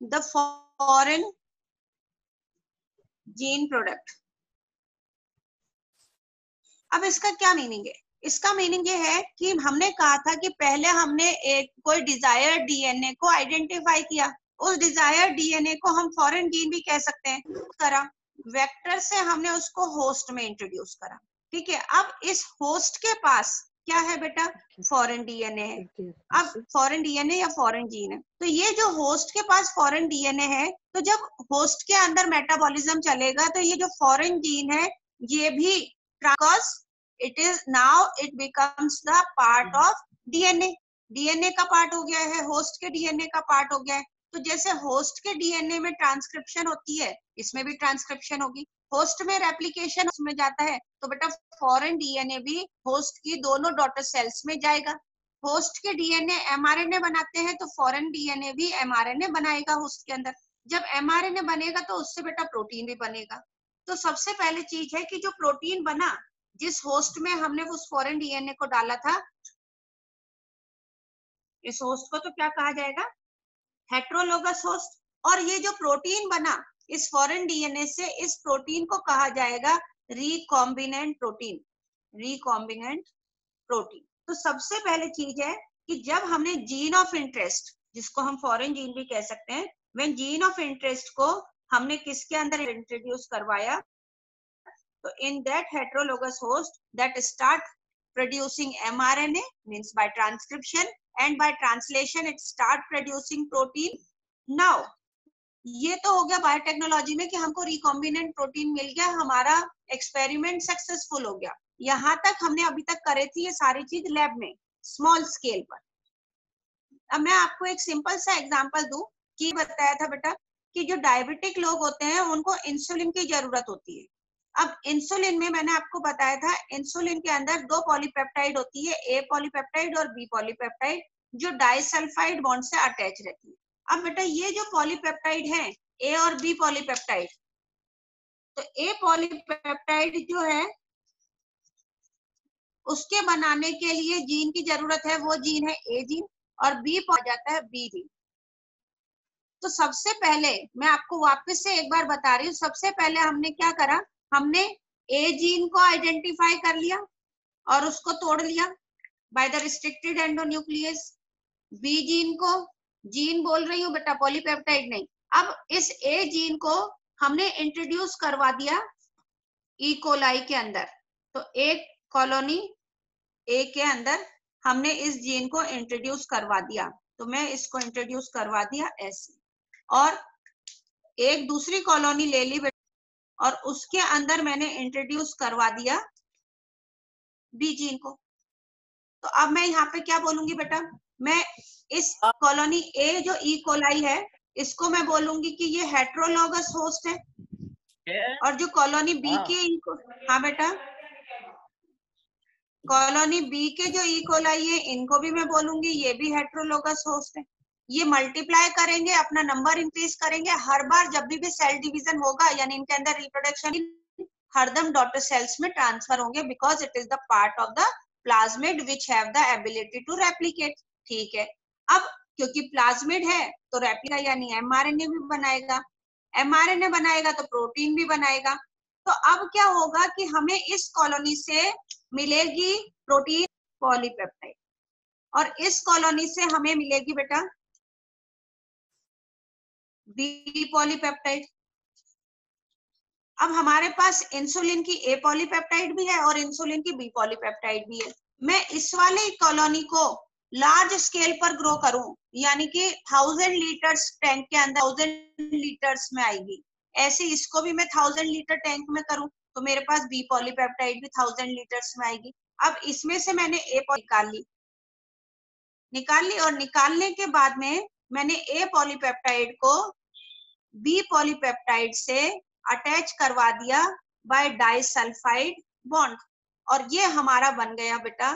The foreign gene product. अब इसका क्या मीनिंग है? इसका मीनिंग ये है कि हमने कहा था कि पहले हमने एक कोई डिजायर्ड डीएनए को आइडेंटिफाई किया, उस डिजायर्ड डीएनए को हम फॉरेन जीन भी कह सकते हैं, करा वेक्टर से हमने उसको होस्ट में इंट्रोड्यूस करा। ठीक है, अब इस होस्ट के पास क्या है बेटा? फॉरेन डीएनए है। अब फॉरेन डीएनए या फॉरेन जीन है, तो ये जो होस्ट के पास फॉरेन डीएनए है, तो जब होस्ट के अंदर मेटाबॉलिज्म चलेगा तो ये जो फॉरेन जीन है ये भी, because it is now it becomes the part of DNA, DNA का पार्ट हो गया है, होस्ट के डीएनए का पार्ट हो गया है। तो जैसे होस्ट के डीएनए में ट्रांसक्रिप्शन होती है, इसमें भी ट्रांसक्रिप्शन होगी, होस्ट में रेप्लिकेशन उसमें जाता है, तो बेटा फॉरेन डीएनए भी होस्ट की दोनों डॉटर सेल्स में जाएगा। होस्ट के डीएनए एमआरएनए बनाते हैं, तो फॉरेन डीएनए भी एमआरएनए बनाएगा होस्ट के अंदर। जब एमआरएनए बनेगा तो उससे बेटा प्रोटीन भी बनेगा। तो सबसे पहले चीज है कि जो प्रोटीन बना, जिस होस्ट में हमने उस फॉरेन डीएनए को डाला था, इस होस्ट को तो क्या कहा जाएगा? Heterologous host. और ये जो प्रोटीन बना इस फॉरेन डीएनए से, इस प्रोटीन को कहा जाएगा रिकॉम्बिनेंट प्रोटीन, रिकॉम्बिनेंट प्रोटीन। तो सबसे पहले चीज है कि जब हमने जीन ऑफ इंटरेस्ट, जिसको हम फॉरेन जीन भी कह सकते हैं, व्हेन जीन ऑफ इंटरेस्ट को हमने किसके अंदर इंट्रोड्यूस करवाया, तो in that heterologous host that start producing mRNA, means by transcription, and by translation it start producing protein. Now ये तो हो गया बायोटेक्नोलॉजी में कि हमको रिकॉम्बिनेंट प्रोटीन मिल गया, हमारा एक्सपेरिमेंट सक्सेसफुल हो गया। यहाँ तक हमने अभी तक करे थी ये सारी चीज लैब में, स्मॉल स्केल पर। अब मैं आपको एक सिंपल सा एग्जांपल दूं कि बताया था बेटा कि जो डायबिटिक लोग होते हैं उनको इंसुलिन की जरूरत होती है। अब इंसुलिन में मैंने आपको बताया था, इंसुलिन के अंदर दो पॉलीपेप्टाइड होती है, ए पॉलीपेप्टाइड और बी पॉलीपेप्टाइड, जो डाइसल्फाइड बॉन्ड से अटैच रहती है। अब बेटा ये जो पॉलीपेप्टाइड है, ए और बी पॉलीपेप्टाइड, तो ए पॉलीपेप्टाइड जो है उसके बनाने के लिए जीन की जरूरत है, वो जीन है ए जीन, और बी पा जाता है बी जीन। तो सबसे पहले मैं आपको वापस से एक बार बता रही हूँ, सबसे पहले हमने क्या करा, हमने ए जीन को आइडेंटिफाई कर लिया और उसको तोड़ लिया by the restricted endonuclease. B gene को, जीन बोल रही हूँ बेटा, पॉलीपेप्टाइड नहीं। अब इस ए जीन को हमने इंट्रोड्यूस करवा दिया ई कोलाई के अंदर, तो एक कॉलोनी ए के अंदर हमने इस जीन को इंट्रोड्यूस करवा दिया, तो मैं इसको इंट्रोड्यूस करवा दिया ऐसे, और एक दूसरी कॉलोनी ले ली और उसके अंदर मैंने इंट्रोड्यूस करवा दिया बी जीन को। तो अब मैं यहाँ पे क्या बोलूंगी बेटा, मैं इस कॉलोनी ए जो ई कोलाई है इसको मैं बोलूंगी कि ये हेट्रोलोगस होस्ट है, और जो कॉलोनी बी के, हाँ बेटा, कॉलोनी बी के जो ई कोलाई है इनको भी मैं बोलूंगी ये भी हेट्रोलोगस होस्ट है। ये मल्टीप्लाई करेंगे, अपना नंबर इंक्रीज करेंगे, हर बार जब भी सेल डिवीजन होगा यानी इनके अंदर रिप्रोडक्शन, हरदम डॉटर सेल्स में ट्रांसफर होंगे, because it is the part of the plasmid which have the ability to replicate. ठीक है, अब क्योंकि प्लाज्मिड है तो रेप्लिका यानी एमआरएनए भी बनाएगा, एमआरएनए बनाएगा तो प्रोटीन भी बनाएगा। तो अब क्या होगा कि हमें इस कॉलोनी से मिलेगी प्रोटीन पॉलीपेप्टाइड, और इस कॉलोनी से हमें मिलेगी बेटा बी पॉलीपेप्टाइड। अब हमारे पास इंसुलिन की ए पॉलीपेप्टाइड भी है और इंसुलिन की बी पॉलीपेप्टाइड भी है। मैं इस वाले कॉलोनी को लार्ज स्केल पर ग्रो करूं, यानी कि 1000 लीटर्स टैंक के अंदर 1000 लीटर्स में आएगी, ऐसे इसको भी मैं 1000 लीटर टैंक में करूं तो मेरे पास बी पॉलीपेप्टाइड भी 1000 लीटर्स में आएगी। अब इसमें से मैंने ए निकाल ली और निकालने के बाद में मैंने ए पॉलीपेप्टाइड को बी पॉलीपेप्टाइड से अटैच करवा दिया बाय डाइसल्फाइड बॉन्ड, और ये हमारा बन गया बेटा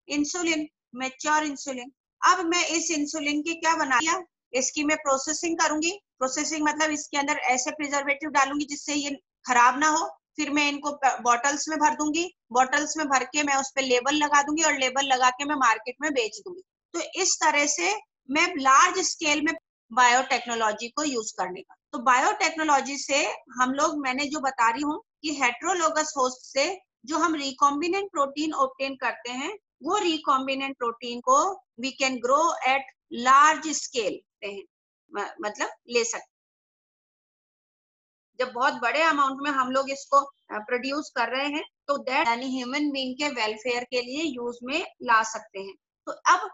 इंसुलिन, मैच्योर इंसुलिन। अब मैं इस इंसुलिन की क्या बना दिया, इसकी मैं प्रोसेसिंग करूंगी। प्रोसेसिंग मतलब इसके अंदर ऐसे प्रिजर्वेटिव डालूंगी जिससे ये खराब ना हो, फिर मैं इनको बॉटल्स में भर दूंगी, बॉटल्स में भर के मैं उस पर लेबल लगा दूंगी और लेबल लगा के मैं मार्केट में बेच दूंगी। तो इस तरह से मैं लार्ज स्केल में बायोटेक्नोलॉजी को यूज करने का। तो बायोटेक्नोलॉजी से हम लोग, मैंने जो बता रही हूँ कि हेट्रोलोगस होस्ट से जो हम रिकॉम्बिनेंट प्रोटीन ऑब्टेन करते हैं, वो रिकॉम्बिनेंट प्रोटीन को we can grow at large scale, मतलब ले सकते, जब बहुत बड़े अमाउंट में हम लोग इसको प्रोड्यूस कर रहे हैं तो दैट यानी ह्यूमन बीइंग के वेलफेयर के लिए यूज में ला सकते हैं। तो अब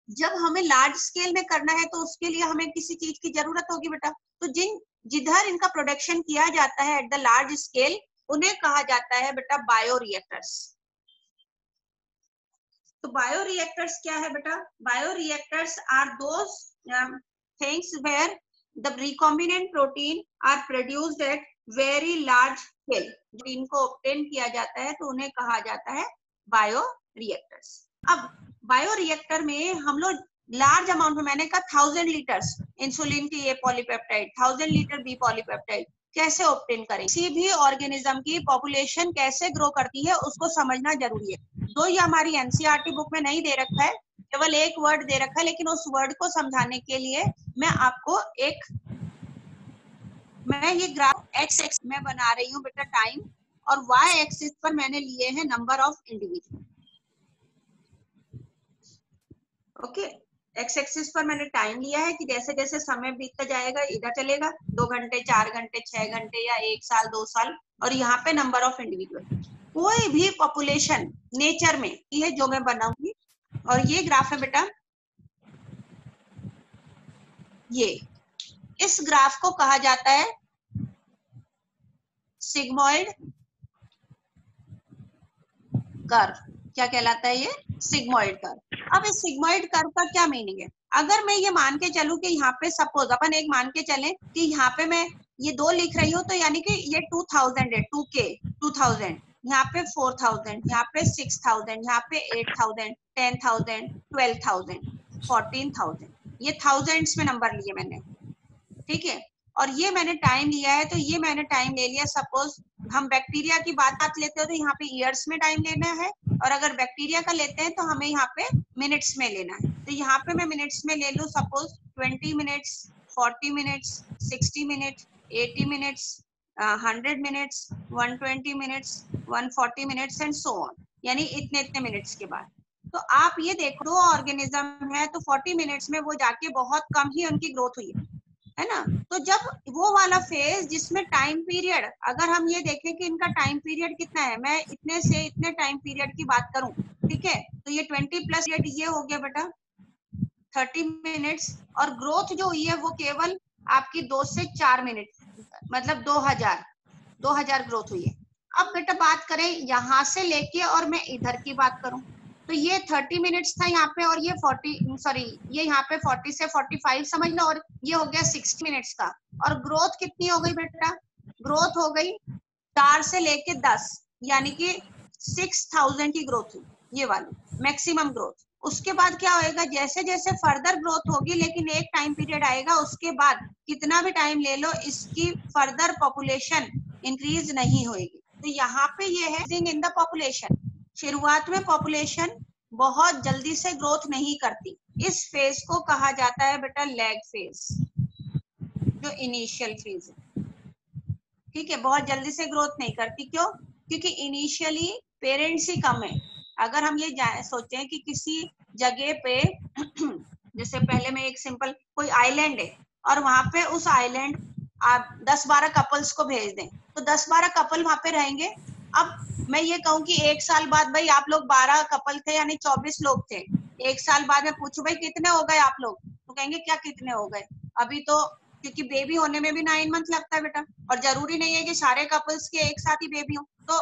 जब हमें लार्ज स्केल में करना है तो उसके लिए हमें किसी चीज की जरूरत होगी बेटा। तो जिधर इनका प्रोडक्शन किया जाता है एट द लार्ज स्केल, उन्हें कहा जाता है बेटा बायोरिएक्टर्स। तो बायोरिएक्टर्स क्या है बेटा? Bioreactors are those things where the recombinant protein are produced at very large scale। इनको obtain किया जाता है तो उन्हें कहा जाता है बायोरिएक्टर्स। अब बायोरिएक्टर में हम लोग लार्ज अमाउंट में, मैंने कहा 1000 लीटर्स इंसुलिन की ए पॉलीपेप्टाइड, 1000 लीटर बी पॉलीपेप्टाइड कैसे ऑब्टेन करें, किसी भी ऑर्गेनिज्म की पॉपुलेशन कैसे ग्रो करती है उसको समझना जरूरी है। तो ये हमारी एनसीईआरटी बुक में नहीं दे रखा है, केवल एक वर्ड दे रखा है, लेकिन उस वर्ड को समझाने के लिए मैं आपको मैं ये ग्राफ एक्स एक्स में बना रही हूँ बेटा टाइम, और वाई एक्सिस पर मैंने लिए हैं number of individual. Okay, x axis पर मैंने टाइम लिया है कि जैसे जैसे समय बीतता जाएगा इधर चलेगा 2 घंटे 4 घंटे 6 घंटे या 1 साल 2 साल, और यहाँ पे नंबर ऑफ इंडिविजुअल। कोई भी पॉपुलेशन नेचर में ये जो मैं बनाऊंगी, और ये ग्राफ है बेटा, ये इस ग्राफ को कहा जाता है सिग्मोइड कर्व। क्या कहलाता है ये? Sigmoid curve. अब इस सिग्मोइड कर्व का क्या मीनिंग है? अगर मैं ये मान के चलूं कि यहाँ पे सपोज अपन एक मान के चलें कि यहाँ पे मैं ये 2 लिख रही हूँ, तो यानी कि ये 2000 है, 2K 2000, यहाँ पे 4000, यहाँ पे 6000, यहाँ पे 8000, 10,000, 12,000, 14,000, ये थाउजेंड्स में नंबर लिए मैंने, ठीक है। और ये मैंने टाइम लिया है, तो ये मैंने टाइम ले लिया, सपोज हम बैक्टीरिया की बात लेते हो तो यहाँ पे ईयर्स में टाइम लेना है, और अगर बैक्टीरिया का लेते हैं तो हमें यहाँ पे मिनट्स में लेना है। तो यहाँ पे मैं मिनट्स में ले लूँ, suppose 20 minutes, 40 minutes, 60 minutes, 80 minutes, 100 minutes, 120 minutes, 140 minutes and so on, यानी इतने इतने मिनट्स के बाद। तो आप ये देखो, 2 ऑर्गेनिज्म है तो 40 मिनट्स में वो जाके बहुत कम ही उनकी ग्रोथ हुई है ना। तो जब वो वाला फेज जिसमें टाइम पीरियड, अगर हम ये देखें कि इनका टाइम पीरियड कितना है, मैं इतने से इतने टाइम पीरियड की बात करूं, ठीक है, तो ये 20 प्लस ये हो गया बेटा 30 मिनट्स, और ग्रोथ जो हुई है वो केवल आपकी 2 से 4 मिनट, मतलब 2000 ग्रोथ हुई है। अब बेटा बात करें यहाँ से लेके और मैं इधर की बात करूं, तो ये 30 मिनट्स था यहाँ पे, और ये 40 सॉरी ये यहाँ पे 40 से 45 समझ लो, और ये हो गया 60 मिनट्स का। और ग्रोथ कितनी हो गई बेटा? ग्रोथ हो गई 4 से लेके 10, यानी कि 6000 की ग्रोथ हुई, ये वाली मैक्सिमम ग्रोथ। उसके बाद क्या होएगा, जैसे जैसे फर्दर ग्रोथ होगी, लेकिन एक टाइम पीरियड आएगा उसके बाद, कितना भी टाइम ले लो, इसकी फर्दर पॉपुलेशन इंक्रीज नहीं होगी। तो यहाँ पे ये है इन द पॉपुलेशन, शुरुआत में पॉपुलेशन बहुत जल्दी से ग्रोथ नहीं करती, इस फेज को कहा जाता है बेटा लैग फेज, जो इनिशियल फेज है, ठीक है। बहुत जल्दी से ग्रोथ नहीं करती, क्यों? क्योंकि इनिशियली पेरेंट्स ही कम है। अगर हम ये सोचें कि किसी जगह पे जैसे पहले में एक सिंपल कोई आइलैंड है, और वहां पे उस आइलैंड आप 10-12 कपल्स को भेज दें, तो 10-12 कपल वहां पे रहेंगे। अब मैं ये कहूँ कि 1 साल बाद भाई आप लोग 12 कपल थे, यानी 24 लोग थे, 1 साल बाद मैं पूछूं भाई कितने हो गए आप लोग, तो कहेंगे क्या कितने हो गए, अभी तो, क्योंकि बेबी होने में भी 9 मंथ लगता है बेटा, और जरूरी नहीं है कि सारे कपल्स के एक साथ ही बेबी हो। तो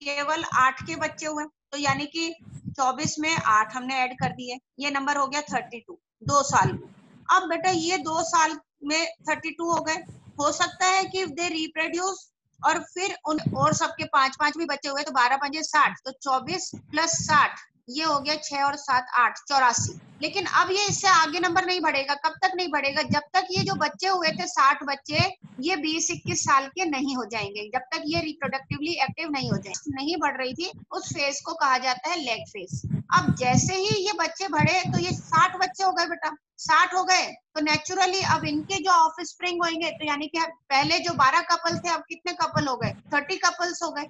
केवल 8 के बच्चे हुए, तो यानी कि 24 में 8 हमने ऐड कर दिए, ये नंबर हो गया 32 2 साल में। अब बेटा ये 2 साल में 32 हो गए, हो सकता है कि दे रिप्रोड्यूस, और फिर उन और सबके 5-5 भी बच्चे हुए, तो 12-5 60, तो 24 प्लस 60 ये हो गया 6 और 7 8 84। लेकिन अब ये इससे आगे नंबर नहीं बढ़ेगा, कब तक नहीं बढ़ेगा? जब तक ये जो बच्चे हुए थे 60 बच्चे, ये 20-21 साल के नहीं हो जाएंगे, जब तक ये रिप्रोडक्टिवली एक्टिव नहीं हो जाए, नहीं बढ़ रही थी, उस फेज को कहा जाता है लैग फेज। अब जैसे ही ये बच्चे बढ़े तो ये 60 बच्चे हो गए बेटा, 60 हो गए तो नेचुरली अब इनके जो ऑफ स्प्रिंग होंगे, तो यानी कि पहले जो 12 कपल थे अब कितने कपल हो गए, 30 कपल्स हो गए।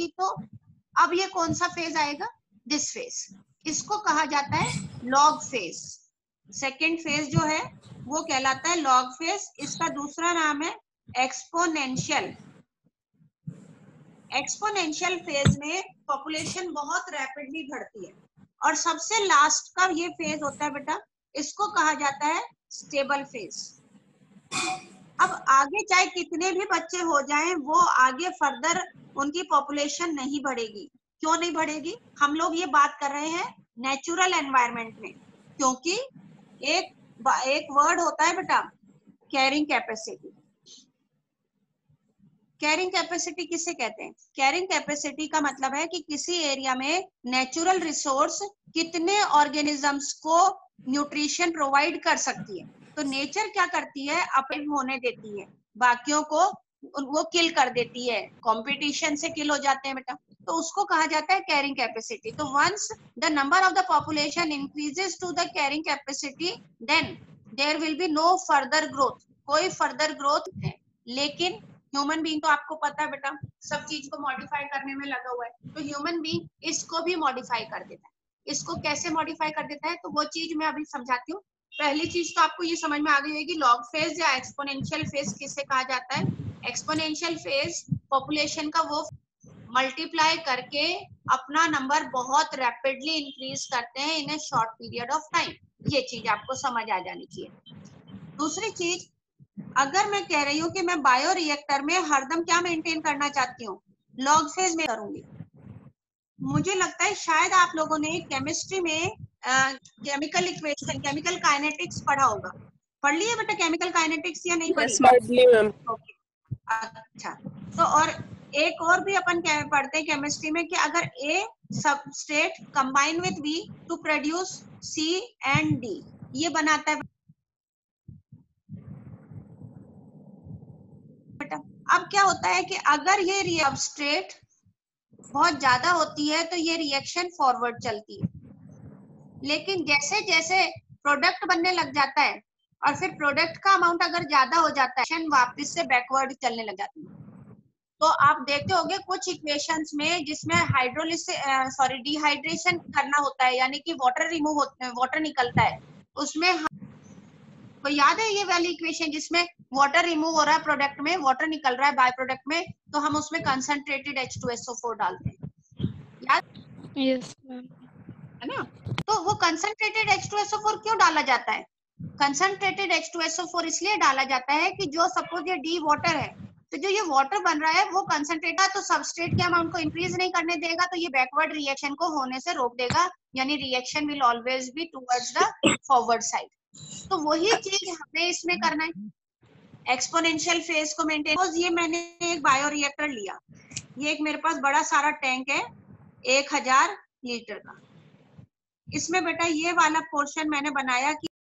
तो अब ये कौन सा फेज आएगा, दिस फेज, इसको कहा जाता है लॉग फेज। सेकेंड फेज जो है वो कहलाता है लॉग फेज। इसका दूसरा नाम है एक्सपोनेंशियल। एक्सपोनेंशियल फेज में पॉपुलेशन बहुत रैपिडली बढ़ती है, और सबसे लास्ट का ये फेज होता है बेटा, इसको कहा जाता है स्टेबल फेज। अब आगे चाहे कितने भी बच्चे हो जाएं, वो आगे फर्दर उनकी पॉपुलेशन नहीं बढ़ेगी। क्यों नहीं बढ़ेगी, हम लोग ये बात कर रहे हैं नेचुरल एनवायरनमेंट में, क्योंकि एक वर्ड होता है बेटा कैरिंग कैपेसिटी। कैरिंग कैपेसिटी किसे कहते हैं, कैरिंग कैपेसिटी का मतलब है कि किसी एरिया में नेचुरल रिसोर्स कितने ऑर्गेनिजम्स को न्यूट्रिशन प्रोवाइड कर सकती है। तो नेचर क्या करती है, अपने होने देती है, बाकियों को वो किल कर देती है, कंपटीशन से किल हो जाते हैं बेटा, तो उसको कहा जाता है कैरिंग कैपेसिटी। तो once the number of the population increases to the carrying capacity, then there will be no further growth, कोई फर्दर ग्रोथ है। लेकिन ह्यूमन बीइंग तो आपको पता है बेटा सब चीज को मॉडिफाई करने में लगा हुआ है, तो ह्यूमन बीइंग इसको भी मॉडिफाई कर देता है। इसको कैसे मॉडिफाई कर देता है, तो वो चीज मैं अभी समझाती हूँ। पहली चीज तो आपको ये समझ में आ गई होगी, लॉग फेज या एक्सपोनेंशियल फेज किसे कहा जाता है। एक्सपोनेंशियल फेज पॉपुलेशन का वो मल्टीप्लाई करके अपना नंबर बहुत रैपिडली इंक्रीज करते हैं in a short period of time. ये चीज आपको समझ आ जानी चाहिए। दूसरी चीज, अगर मैं कह रही हूँ कि मैं बायो रिएक्टर में हरदम क्या मेंटेन करना चाहती हूँ, लॉग फेज में करूंगी। मुझे लगता है शायद आप लोगों ने केमिस्ट्री में केमिकल इक्वेशन, केमिकल काइनेटिक्स पढ़ा होगा। पढ़ लिया बेटा केमिकल काइनेटिक्स या नहीं पढ़ी? मैम। अच्छा, तो और एक और भी अपन पढ़ते हैं केमिस्ट्री में कि अगर A substrate combine with B to produce C and D, ये बनाता है बेटा। अब क्या होता है कि अगर ये सबस्ट्रेट बहुत ज्यादा होती है तो ये रिएक्शन फॉरवर्ड चलती है, लेकिन जैसे जैसे प्रोडक्ट बनने लग जाता है और फिर प्रोडक्ट का अमाउंट अगर ज्यादा हो जाता है, वापस से बैकवर्ड चलने लग जाती है। तो आप देखते होंगे कुछ इक्वेशंस में जिसमें डिहाइड्रेशन करना होता है, यानी कि वाटर रिमूव होता है, वाटर निकलता है, उसमें तो याद है ये वाली इक्वेशन जिसमें वाटर रिमूव हो रहा है प्रोडक्ट में, वाटर निकल रहा है बाय प्रोडक्ट में, तो हम उसमें कंसंट्रेटेड H2SO4 डालते हैं, याद? Yes ma'am. है ना? तो वो कंसंट्रेटेड H2SO4 क्यों डाला जाता है? कंसंट्रेटेड H2SO4 इसलिए डाला जाता है कि जो सपोज ये डी वाटर है, तो जो ये वाटर बन रहा है वो कंसंट्रेट है, तो सबस्ट्रेट के अमाउंट को इंक्रीज नहीं करने देगा, तो ये बैकवर्ड रिएक्शन को होने से रोक देगा, यानी reaction will always be towards the forward side. तो वही चीज हमें इसमें करना है, एक्सपोनेंशियल फेज को मेंटेन। ये मैंने एक बायो रिएक्टर लिया, ये एक मेरे पास बड़ा सारा टैंक है 1000 लीटर का। इसमें बेटा ये वाला पोर्शन मैंने बनाया कि